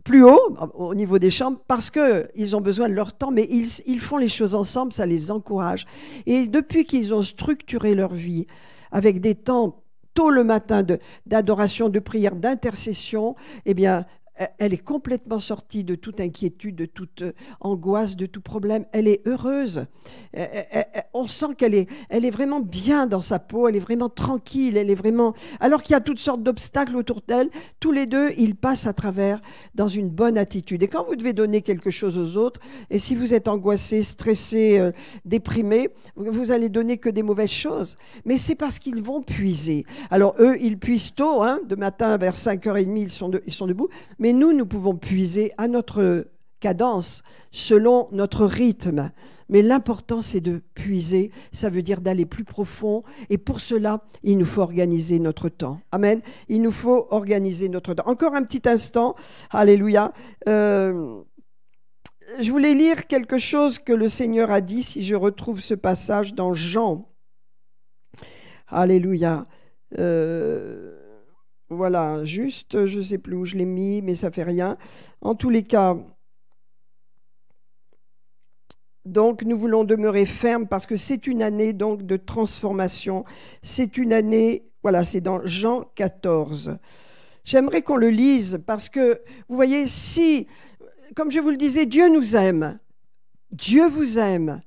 plus haut, au niveau des chambres, parce qu'ils ont besoin de leur temps, mais ils font les choses ensemble, ça les encourage. Et depuis qu'ils ont structuré leur vie avec des temps tôt le matin d'adoration, de prière, d'intercession, eh bien, elle est complètement sortie de toute inquiétude, de toute angoisse, de tout problème. Elle est heureuse. On sent qu'elle est vraiment bien dans sa peau, elle est vraiment tranquille, elle est vraiment... Alors qu'il y a toutes sortes d'obstacles autour d'elle, tous les deux, ils passent à travers dans une bonne attitude. Et quand vous devez donner quelque chose aux autres, et si vous êtes angoissé, stressé, déprimé, vous allez donner que des mauvaises choses. Mais c'est parce qu'ils vont puiser. Alors eux, ils puisent tôt, hein, de matin vers 5h30, ils sont debout, mais nous pouvons puiser à notre cadence, selon notre rythme. Mais l'important, c'est de puiser, ça veut dire d'aller plus profond. Et pour cela, il nous faut organiser notre temps. Amen. Il nous faut organiser notre temps. Encore un petit instant. Alléluia. Je voulais lire quelque chose que le Seigneur a dit, si je retrouve ce passage dans Jean. Alléluia. Voilà, juste, je ne sais plus où je l'ai mis, mais ça ne fait rien. En tous les cas, donc nous voulons demeurer fermes parce que c'est une année donc de transformation. C'est une année, voilà, c'est dans Jean 14. J'aimerais qu'on le lise parce que, vous voyez, si, comme je vous le disais, Dieu nous aime. Dieu vous aime.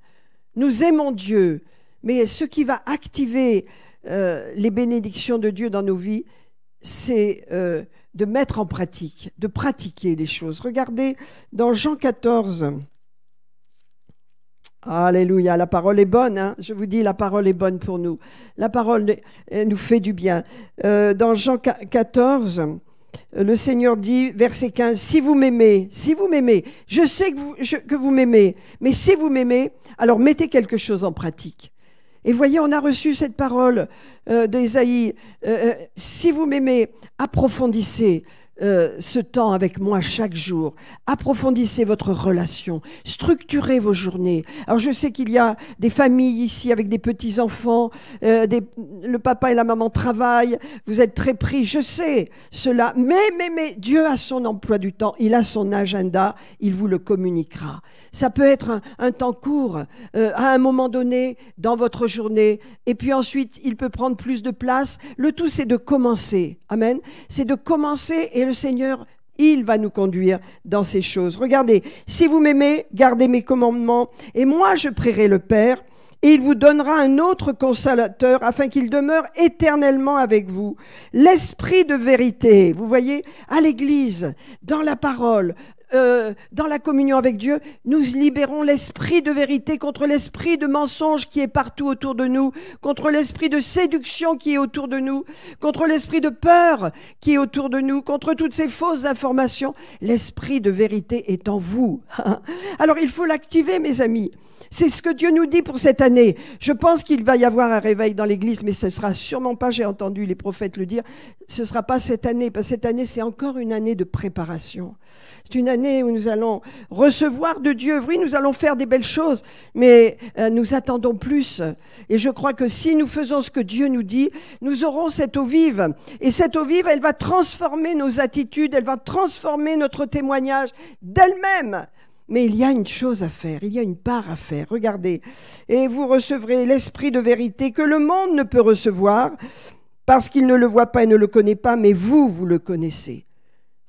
Nous aimons Dieu. Mais ce qui va activer les bénédictions de Dieu dans nos vies, c'est de mettre en pratique, de pratiquer les choses. Regardez dans Jean 14. Alléluia, la parole est bonne, hein? Je vous dis, la parole est bonne pour nous. La parole nous fait du bien. Dans Jean 14, le Seigneur dit, verset 15, « Si vous m'aimez, je sais que vous m'aimez, mais si vous m'aimez, alors mettez quelque chose en pratique. » Et voyez, on a reçu cette parole d'Ésaïe. Si vous m'aimez, approfondissez ce temps avec moi chaque jour. Approfondissez votre relation, structurez vos journées. Alors je sais qu'il y a des familles ici avec des petits-enfants, le papa et la maman travaillent, vous êtes très pris, je sais cela, mais Dieu a son emploi du temps, il a son agenda, il vous le communiquera. Ça peut être un temps court, à un moment donné dans votre journée, et puis ensuite il peut prendre plus de place. Le tout c'est de commencer, amen, c'est de commencer et le Seigneur, il va nous conduire dans ces choses. Regardez, si vous m'aimez, gardez mes commandements, et moi je prierai le Père, et il vous donnera un autre consolateur afin qu'il demeure éternellement avec vous. L'esprit de vérité, vous voyez, à l'église, dans la parole, dans la communion avec Dieu, nous libérons l'esprit de vérité contre l'esprit de mensonge qui est partout autour de nous, contre l'esprit de séduction qui est autour de nous, contre l'esprit de peur qui est autour de nous, contre toutes ces fausses informations. L'esprit de vérité est en vous. Alors il faut l'activer, mes amis. C'est ce que Dieu nous dit pour cette année. Je pense qu'il va y avoir un réveil dans l'église, mais ce ne sera sûrement pas, j'ai entendu les prophètes le dire, ce ne sera pas cette année, parce que cette année, c'est encore une année de préparation. C'est une année où nous allons recevoir de Dieu. Oui, nous allons faire des belles choses, mais nous attendons plus. Et je crois que si nous faisons ce que Dieu nous dit, nous aurons cette eau vive. Et cette eau vive, elle va transformer nos attitudes, elle va transformer notre témoignage d'elle-même. Mais il y a une chose à faire, il y a une part à faire. Regardez, et vous recevrez l'esprit de vérité que le monde ne peut recevoir parce qu'il ne le voit pas et ne le connaît pas, mais vous, vous le connaissez.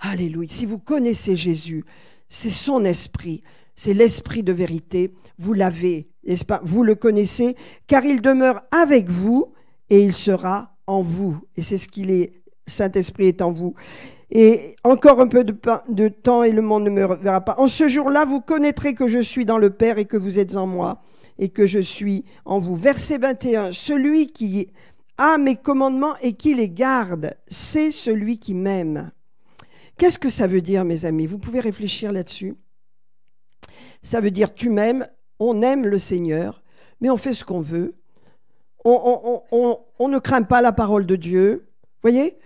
Alléluia. Si vous connaissez Jésus, c'est son esprit, c'est l'esprit de vérité. Vous l'avez, n'est-ce pas? Vous le connaissez, car il demeure avec vous et il sera en vous. Et c'est ce qu'il est, Saint-Esprit est en vous. Et encore un peu de temps et le monde ne me verra pas. En ce jour-là, vous connaîtrez que je suis dans le Père et que vous êtes en moi et que je suis en vous. Verset 21, celui qui a mes commandements et qui les garde, c'est celui qui m'aime. Qu'est-ce que ça veut dire, mes amis? Vous pouvez réfléchir là-dessus. Ça veut dire tu m'aimes, on aime le Seigneur, mais on fait ce qu'on veut. On ne craint pas la parole de Dieu. Vous voyez,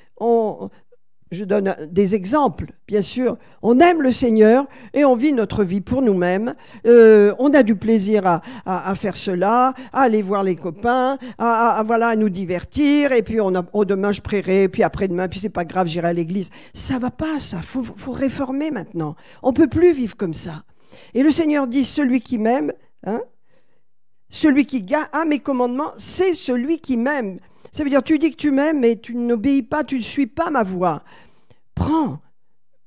je donne des exemples, bien sûr. On aime le Seigneur et on vit notre vie pour nous-mêmes. On a du plaisir à faire cela, à aller voir les copains, à nous divertir. Et puis demain je prierai, puis après-demain, puis c'est pas grave, j'irai à l'église. Ça va pas, ça. Faut réformer maintenant. On peut plus vivre comme ça. Et le Seigneur dit, celui qui m'aime, celui qui a mes commandements, c'est celui qui m'aime. Ça veut dire, tu dis que tu m'aimes, mais tu n'obéis pas, tu ne suis pas ma voix. Prends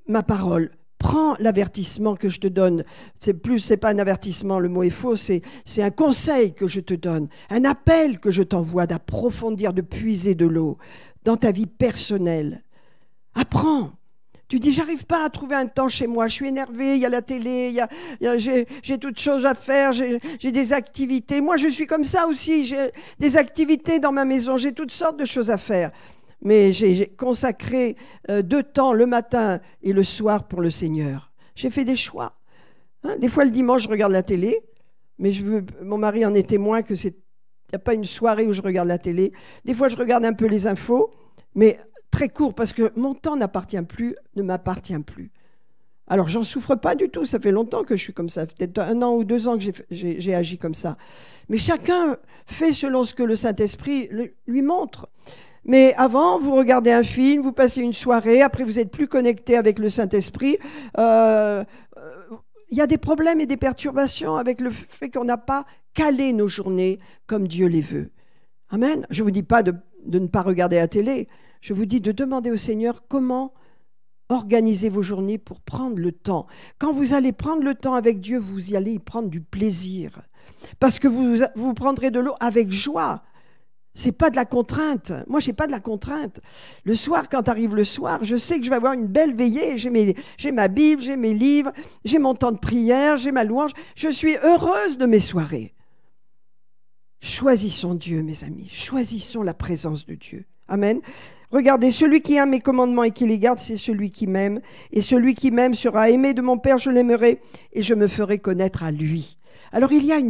ma parole, prends l'avertissement que je te donne. C'est pas un avertissement, le mot est faux, c'est un conseil que je te donne, un appel que je t'envoie d'approfondir, de puiser de l'eau dans ta vie personnelle. Apprends. Tu dis, j'arrive pas à trouver un temps chez moi, je suis énervée, il y a la télé, j'ai toutes choses à faire, j'ai des activités. Moi, je suis comme ça aussi, j'ai des activités dans ma maison, j'ai toutes sortes de choses à faire. Mais j'ai consacré 2 temps, le matin et le soir, pour le Seigneur. J'ai fait des choix. Des fois, le dimanche, je regarde la télé, mais mon mari en est témoin que il n'y a pas une soirée où je regarde la télé. Des fois, je regarde un peu les infos, mais très court, parce que mon temps ne m'appartient plus. Alors, j'en souffre pas du tout, ça fait longtemps que je suis comme ça, peut-être 1 an ou 2 ans que j'ai agi comme ça. Mais chacun fait selon ce que le Saint-Esprit lui montre. Mais avant, vous regardez un film, vous passez une soirée, après vous êtes plus connecté avec le Saint-Esprit. Il y a des problèmes et des perturbations avec le fait qu'on n'a pas calé nos journées comme Dieu les veut. Amen. Je ne vous dis pas de ne pas regarder la télé. Je vous dis de demander au Seigneur comment organiser vos journées pour prendre le temps. Quand vous allez prendre le temps avec Dieu, vous y allez y prendre du plaisir. Parce que vous prendrez de l'eau avec joie. C'est pas de la contrainte. Moi, je n'ai pas de la contrainte. Le soir, quand arrive le soir, je sais que je vais avoir une belle veillée. J'ai ma Bible, j'ai mes livres, j'ai mon temps de prière, j'ai ma louange. Je suis heureuse de mes soirées. Choisissons Dieu, mes amis. Choisissons la présence de Dieu. Amen. Regardez, celui qui a mes commandements et qui les garde, c'est celui qui m'aime. Et celui qui m'aime sera aimé de mon Père, je l'aimerai et je me ferai connaître à lui. Alors, il y a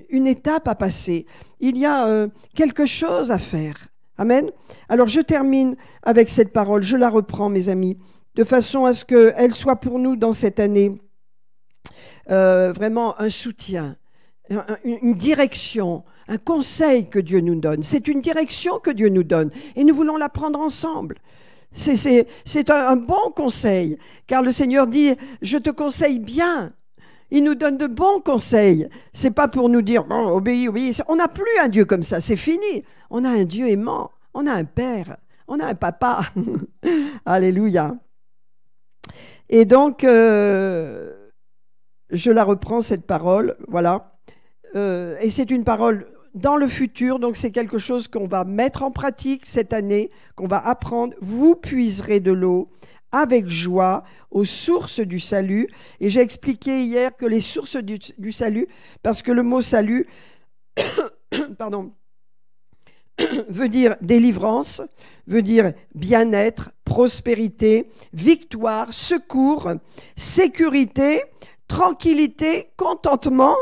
une étape à passer. Il y a quelque chose à faire. Amen. Alors, je termine avec cette parole. Je la reprends, mes amis. de façon à ce qu'elle soit pour nous dans cette année vraiment un soutien, une direction, un conseil que Dieu nous donne. C'est une direction que Dieu nous donne et nous voulons la prendre ensemble. C'est un bon conseil, car le Seigneur dit « Je te conseille bien ». Il nous donne de bons conseils. C'est pas pour nous dire bon, « Obéis, obéis ». On n'a plus un Dieu comme ça, c'est fini. On a un Dieu aimant, on a un Père, on a un Papa. Alléluia. Et donc, je la reprends, cette parole, voilà. Et c'est une parole dans le futur, donc c'est quelque chose qu'on va mettre en pratique cette année, qu'on va apprendre. Vous puiserez de l'eau avec joie aux sources du salut. Et j'ai expliqué hier que les sources du salut, parce que le mot salut, pardon, veut dire délivrance, veut dire bien-être, prospérité, victoire, secours, sécurité, tranquillité, contentement,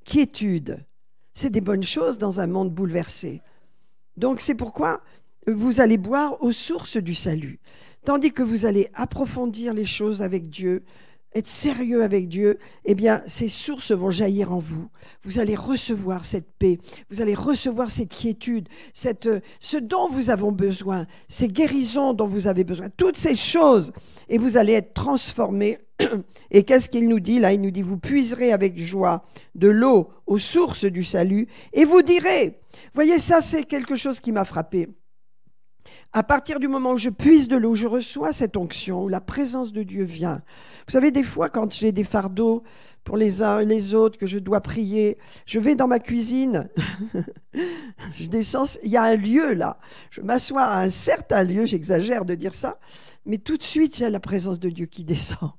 quiétude. C'est des bonnes choses dans un monde bouleversé. Donc c'est pourquoi vous allez boire aux sources du salut. Tandis que vous allez approfondir les choses avec Dieu, être sérieux avec Dieu, eh bien, ces sources vont jaillir en vous. Vous allez recevoir cette paix, vous allez recevoir cette quiétude, ce dont vous avez besoin, ces guérisons dont vous avez besoin, toutes ces choses, et vous allez être transformés. Et qu'est-ce qu'il nous dit là? Il nous dit, vous puiserez avec joie de l'eau aux sources du salut, et vous direz, voyez, ça c'est quelque chose qui m'a frappé. À partir du moment où je puise de l'eau, je reçois cette onction, où la présence de Dieu vient. Vous savez, des fois, quand j'ai des fardeaux pour les uns et les autres, que je dois prier, je vais dans ma cuisine, je descends, il y a un lieu là, je m'assois à un certain lieu, j'exagère de dire ça, mais tout de suite, j'ai la présence de Dieu qui descend.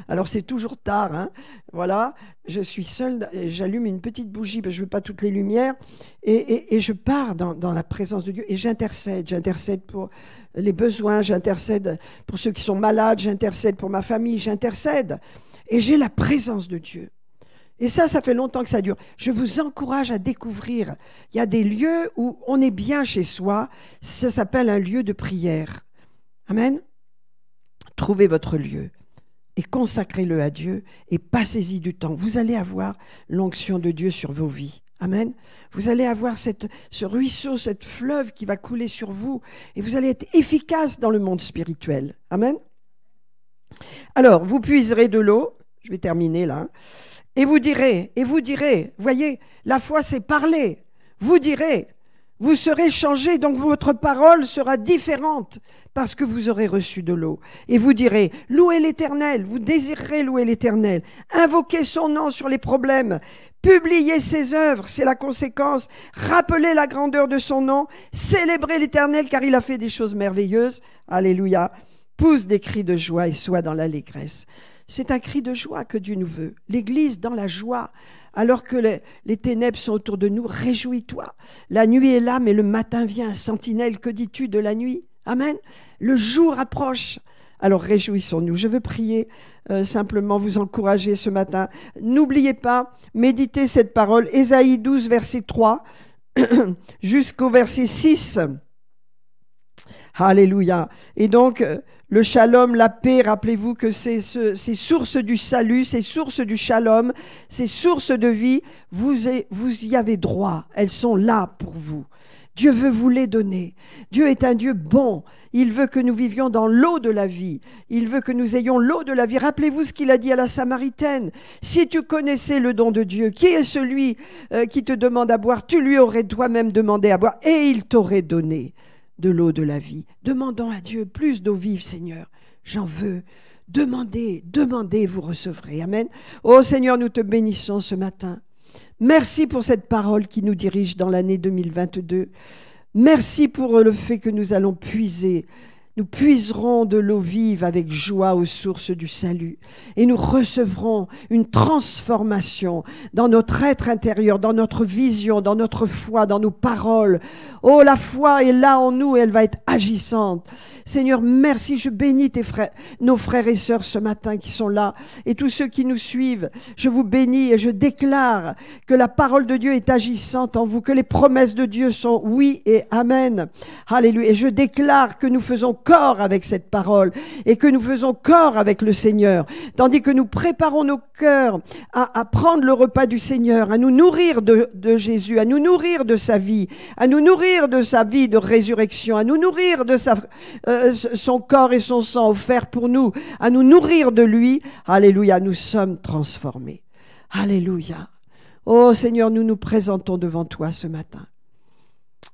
Alors, c'est toujours tard, hein. Voilà, je suis seule, j'allume une petite bougie, parce que je ne veux pas toutes les lumières, et je pars dans la présence de Dieu, et j'intercède pour les besoins, j'intercède pour ceux qui sont malades, j'intercède pour ma famille, j'intercède, et j'ai la présence de Dieu. Et ça fait longtemps que ça dure. Je vous encourage à découvrir. Il y a des lieux où on est bien chez soi, ça s'appelle un lieu de prière. Amen. Trouvez votre lieu et consacrez-le à Dieu et passez-y du temps. Vous allez avoir l'onction de Dieu sur vos vies. Amen. Vous allez avoir ce ruisseau, cette fleuve qui va couler sur vous et vous allez être efficace dans le monde spirituel. Amen. Alors, vous puiserez de l'eau, je vais terminer là, et vous direz, voyez, la foi c'est parler, vous direz, vous serez changés, donc votre parole sera différente parce que vous aurez reçu de l'eau. Et vous direz, louez l'Éternel, vous désirerez louer l'Éternel, invoquez son nom sur les problèmes, publiez ses œuvres, c'est la conséquence, rappelez la grandeur de son nom, célébrez l'Éternel car il a fait des choses merveilleuses. Alléluia. Pousse des cris de joie et sois dans l'allégresse. C'est un cri de joie que Dieu nous veut. L'Église dans la joie, alors que les ténèbres sont autour de nous, réjouis-toi. La nuit est là, mais le matin vient. Sentinelle, que dis-tu de la nuit? Amen. Le jour approche. Alors réjouissons-nous. Je veux prier, simplement vous encourager ce matin. N'oubliez pas, méditez cette parole. Ésaïe 12, verset 3, jusqu'au verset 6. Alléluia. Et donc, le shalom, la paix, rappelez-vous que c'est ces sources du salut, ces sources du shalom, ces sources de vie, vous y avez droit. Elles sont là pour vous. Dieu veut vous les donner. Dieu est un Dieu bon. Il veut que nous vivions dans l'eau de la vie. Il veut que nous ayons l'eau de la vie. Rappelez-vous ce qu'il a dit à la Samaritaine. Si tu connaissais le don de Dieu, qui est celui qui te demande à boire? Tu lui aurais toi-même demandé à boire et il t'aurait donné de l'eau de la vie. Demandons à Dieu plus d'eau vive, Seigneur. J'en veux. Demandez, vous recevrez. Amen. Oh Seigneur, nous te bénissons ce matin. Merci pour cette parole qui nous dirige dans l'année 2022. Merci pour le fait que nous allons puiser. Nous puiserons de l'eau vive avec joie aux sources du salut. Et nous recevrons une transformation dans notre être intérieur, dans notre vision, dans notre foi, dans nos paroles. Oh, la foi est là en nous et elle va être agissante. Seigneur, merci. Je bénis nos frères et sœurs ce matin qui sont là et tous ceux qui nous suivent. Je vous bénis et je déclare que la parole de Dieu est agissante en vous, que les promesses de Dieu sont oui et amen. Alléluia. Et je déclare que nous faisons corps avec cette parole et que nous faisons corps avec le Seigneur, tandis que nous préparons nos cœurs à prendre le repas du Seigneur, à nous nourrir de Jésus, à nous nourrir de sa vie, à nous nourrir de sa vie de résurrection, à nous nourrir de son corps et son sang offert pour nous, à nous nourrir de lui. Alléluia, nous sommes transformés. Alléluia. Oh Seigneur, nous nous présentons devant toi ce matin.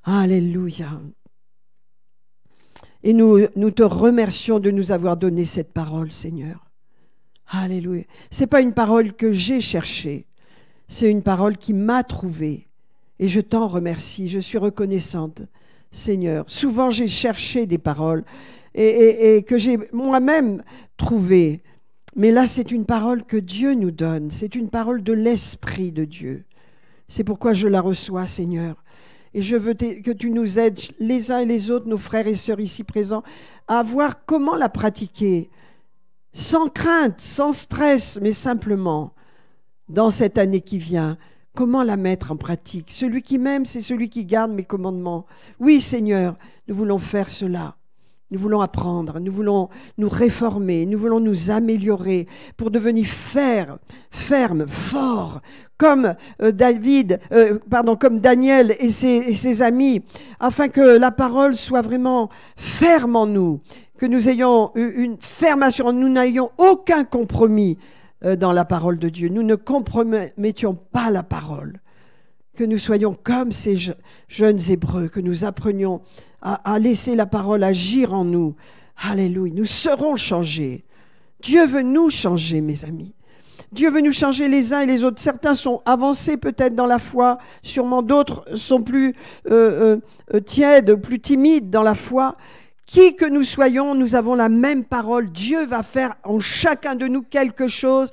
Alléluia. Et nous te remercions de nous avoir donné cette parole, Seigneur. Alléluia. Ce n'est pas une parole que j'ai cherchée, c'est une parole qui m'a trouvée. Et je t'en remercie, je suis reconnaissante, Seigneur. Souvent, j'ai cherché des paroles et que j'ai moi-même trouvées. Mais là, c'est une parole que Dieu nous donne. C'est une parole de l'Esprit de Dieu. C'est pourquoi je la reçois, Seigneur. Et je veux que tu nous aides, les uns et les autres, nos frères et sœurs ici présents, à voir comment la pratiquer, sans crainte, sans stress, mais simplement, dans cette année qui vient, comment la mettre en pratique. Celui qui m'aime, c'est celui qui garde mes commandements. Oui, Seigneur, nous voulons faire cela. Nous voulons apprendre, nous voulons nous réformer, nous voulons nous améliorer pour devenir fermes, forts, comme comme Daniel et ses amis, afin que la parole soit vraiment ferme en nous, que nous ayons une ferme assurance, nous n'ayons aucun compromis dans la parole de Dieu. Nous ne compromettions pas la parole. Que nous soyons comme ces jeunes Hébreux, que nous apprenions à laisser la parole agir en nous. Alléluia, nous serons changés. Dieu veut nous changer, mes amis. Dieu veut nous changer les uns et les autres. Certains sont avancés peut-être dans la foi, sûrement d'autres sont plus tièdes, plus timides dans la foi. Qui que nous soyons, nous avons la même parole. Dieu va faire en chacun de nous quelque chose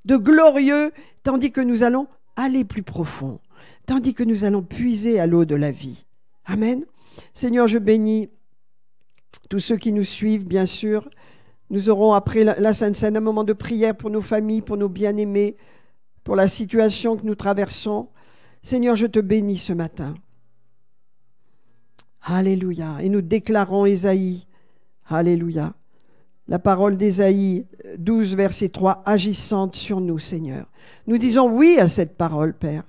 de glorieux, tandis que nous allons aller plus profond, tandis que nous allons puiser à l'eau de la vie. Amen. Seigneur, je bénis tous ceux qui nous suivent, bien sûr. Nous aurons après la Sainte Seine un moment de prière pour nos familles, pour nos bien-aimés, pour la situation que nous traversons. Seigneur, je te bénis ce matin. Alléluia. Et nous déclarons Ésaïe. Alléluia. La parole d'Ésaïe 12, verset 3, agissante sur nous, Seigneur. Nous disons oui à cette parole, Père.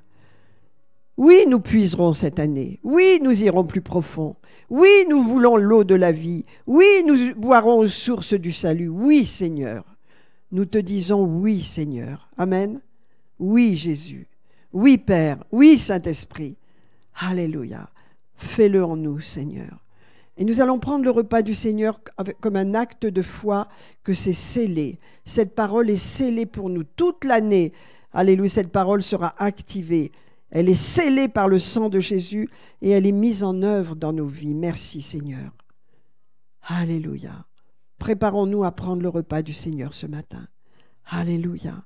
Oui, nous puiserons cette année. Oui, nous irons plus profond. Oui, nous voulons l'eau de la vie. Oui, nous boirons aux sources du salut. Oui, Seigneur. Nous te disons oui, Seigneur. Amen. Oui, Jésus. Oui, Père. Oui, Saint-Esprit. Alléluia. Fais-le en nous, Seigneur. Et nous allons prendre le repas du Seigneur comme un acte de foi que c'est scellé. Cette parole est scellée pour nous toute l'année. Alléluia, cette parole sera activée. Elle est scellée par le sang de Jésus et elle est mise en œuvre dans nos vies. Merci Seigneur. Alléluia. Préparons-nous à prendre le repas du Seigneur ce matin. Alléluia.